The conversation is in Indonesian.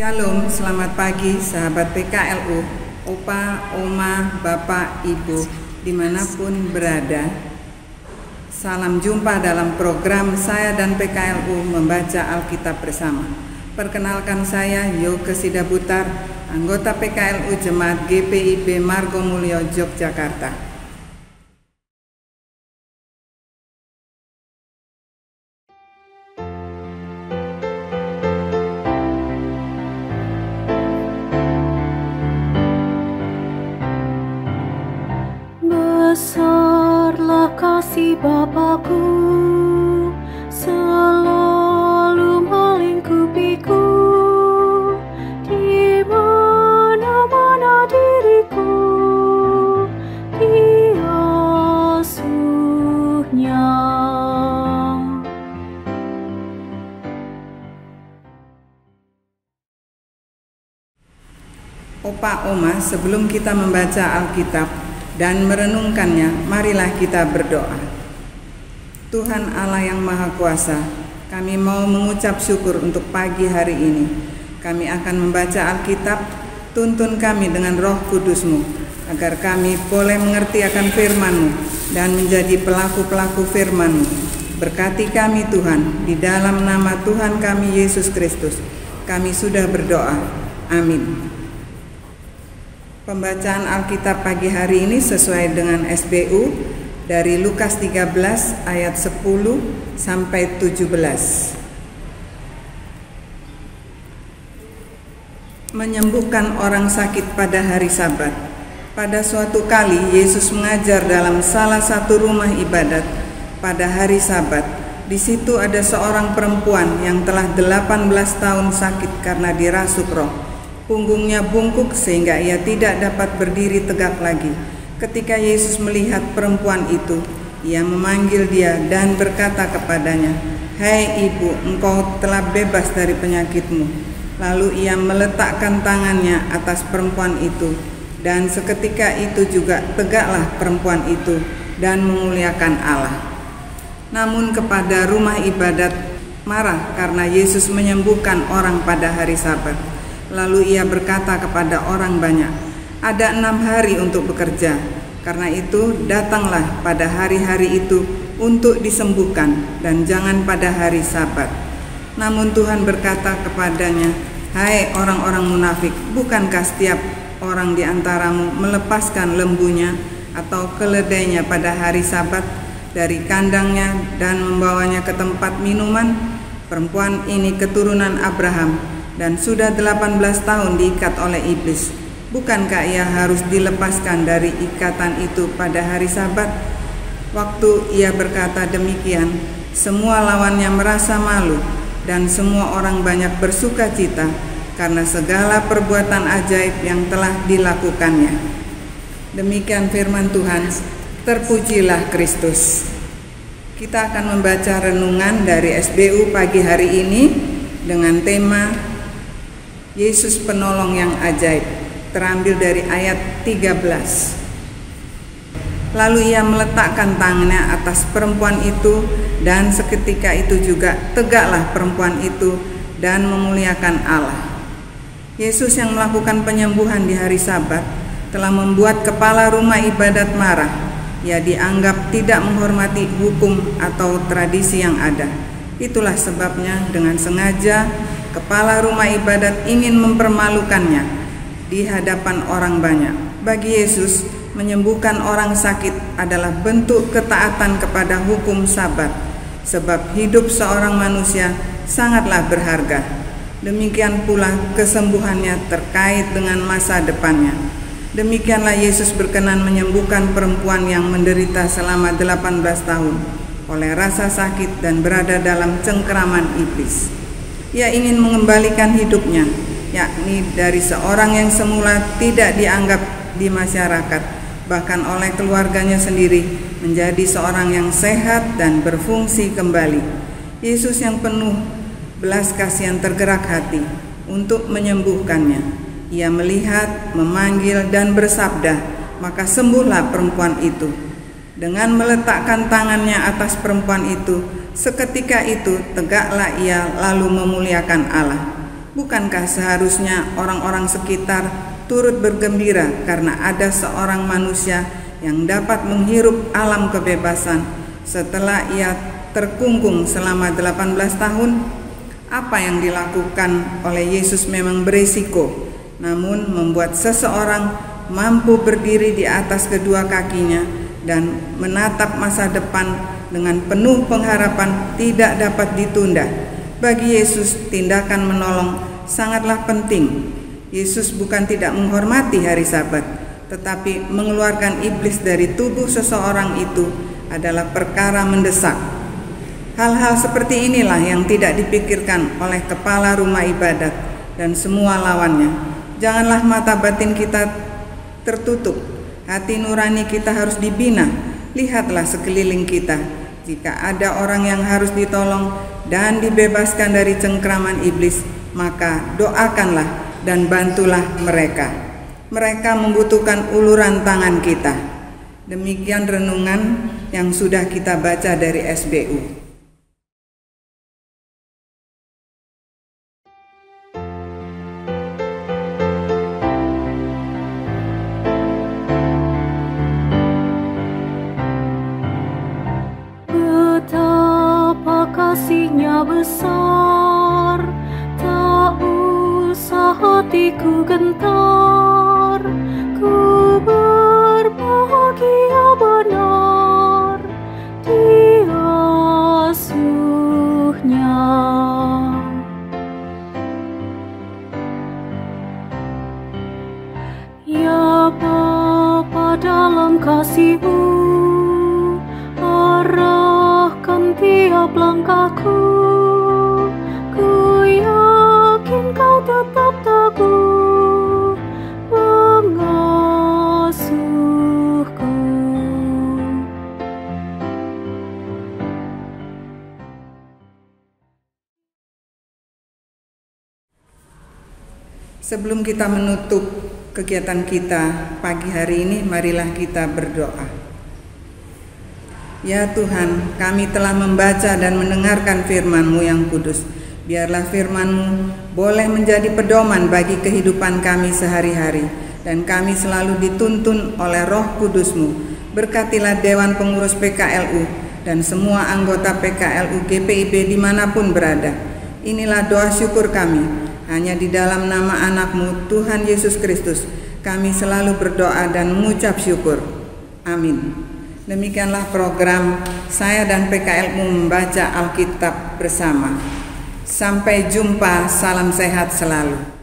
Shalom, selamat pagi sahabat PKLU, Opa, Oma, Bapak, Ibu, dimanapun berada. Salam jumpa dalam program saya dan PKLU membaca Alkitab bersama. Perkenalkan saya Yoke Sidabutar, anggota PKLU Jemaat GPIB Margomulyo, Yogyakarta. Besarlah kasih Bapakku, selalu melingkupiku, di mana-mana diriku diasuhnya. Opa, Oma, sebelum kita membaca Alkitab dan merenungkannya, marilah kita berdoa. Tuhan Allah yang Maha Kuasa, kami mau mengucap syukur untuk pagi hari ini. Kami akan membaca Alkitab, tuntun kami dengan Roh Kudus-Mu, agar kami boleh mengerti akan firman-Mu dan menjadi pelaku-pelaku firman-Mu. Berkati kami Tuhan, di dalam nama Tuhan kami Yesus Kristus, kami sudah berdoa. Amin. Pembacaan Alkitab pagi hari ini sesuai dengan SBU dari Lukas 13 ayat 10 sampai 17. Menyembuhkan orang sakit pada hari Sabat. Pada suatu kali Yesus mengajar dalam salah satu rumah ibadat pada hari Sabat. Di situ ada seorang perempuan yang telah 18 tahun sakit karena dirasuk roh. Punggungnya bungkuk sehingga ia tidak dapat berdiri tegak lagi. Ketika Yesus melihat perempuan itu, ia memanggil dia dan berkata kepadanya, "Hai ibu, engkau telah bebas dari penyakitmu." Lalu ia meletakkan tangannya atas perempuan itu, dan seketika itu juga tegaklah perempuan itu dan memuliakan Allah. Namun kepada rumah ibadat marah karena Yesus menyembuhkan orang pada hari Sabat. Lalu ia berkata kepada orang banyak, "Ada 6 hari untuk bekerja, karena itu datanglah pada hari-hari itu untuk disembuhkan dan jangan pada hari Sabat." Namun Tuhan berkata kepadanya, "Hai orang-orang munafik, bukankah setiap orang di antaramu melepaskan lembunya atau keledainya pada hari Sabat dari kandangnya dan membawanya ke tempat minuman? Perempuan ini keturunan Abraham dan sudah 18 tahun diikat oleh iblis. Bukankah ia harus dilepaskan dari ikatan itu pada hari Sabat?" Waktu ia berkata demikian, semua lawannya merasa malu dan semua orang banyak bersuka cita karena segala perbuatan ajaib yang telah dilakukannya. Demikian firman Tuhan. Terpujilah Kristus. Kita akan membaca renungan dari SBU pagi hari ini dengan tema Yesus penolong yang ajaib, terambil dari ayat 13. Lalu ia meletakkan tangannya atas perempuan itu, dan seketika itu juga tegaklah perempuan itu dan memuliakan Allah. Yesus yang melakukan penyembuhan di hari Sabat telah membuat kepala rumah ibadat marah. Ia dianggap tidak menghormati hukum atau tradisi yang ada. Itulah sebabnya dengan sengaja kepala rumah ibadat ingin mempermalukannya di hadapan orang banyak. Bagi Yesus, menyembuhkan orang sakit adalah bentuk ketaatan kepada hukum Sabat, sebab hidup seorang manusia sangatlah berharga. Demikian pula kesembuhannya terkait dengan masa depannya. Demikianlah Yesus berkenan menyembuhkan perempuan yang menderita selama 18 tahun oleh rasa sakit dan berada dalam cengkeraman iblis. Ia ingin mengembalikan hidupnya, yakni dari seorang yang semula tidak dianggap di masyarakat, bahkan oleh keluarganya sendiri, menjadi seorang yang sehat dan berfungsi kembali. Yesus yang penuh belas kasihan tergerak hati untuk menyembuhkannya. Ia melihat, memanggil, dan bersabda, maka sembuhlah perempuan itu. Dengan meletakkan tangannya atas perempuan itu, seketika itu tegaklah ia lalu memuliakan Allah. Bukankah seharusnya orang-orang sekitar turut bergembira karena ada seorang manusia yang dapat menghirup alam kebebasan setelah ia terkungkung selama 18 tahun? Apa yang dilakukan oleh Yesus memang berisiko, namun membuat seseorang mampu berdiri di atas kedua kakinya dan menatap masa depan dengan penuh pengharapan tidak dapat ditunda. Bagi Yesus, tindakan menolong sangatlah penting. Yesus bukan tidak menghormati hari Sabat, tetapi mengeluarkan iblis dari tubuh seseorang itu adalah perkara mendesak. Hal-hal seperti inilah yang tidak dipikirkan oleh kepala rumah ibadat dan semua lawannya. Janganlah mata batin kita tertutup, hati nurani kita harus dibina. Lihatlah sekeliling kita, jika ada orang yang harus ditolong dan dibebaskan dari cengkraman iblis, maka doakanlah dan bantulah mereka. Mereka membutuhkan uluran tangan kita. Demikian renungan yang sudah kita baca dari SBU. Betapa kasih-Nya besar, tak usah hatiku gentar, ku berbahagia benar di asuh-Nya. Ya Bapa, dalam kasih-Mu arahkan tiap langkahku, ku yakin Kau tetap teguh mengasuhku. Sebelum kita menutup kegiatan kita pagi hari ini, marilah kita berdoa. Ya Tuhan, kami telah membaca dan mendengarkan firman-Mu yang kudus. Biarlah firman-Mu boleh menjadi pedoman bagi kehidupan kami sehari-hari, dan kami selalu dituntun oleh Roh Kudus-Mu. Berkatilah Dewan Pengurus PKLU dan semua anggota PKLU GPIB dimanapun berada. Inilah doa syukur kami, hanya di dalam nama anak-Mu Tuhan Yesus Kristus kami selalu berdoa dan mengucap syukur. Amin. Demikianlah program saya dan PKLU membaca Alkitab bersama. Sampai jumpa, salam sehat selalu.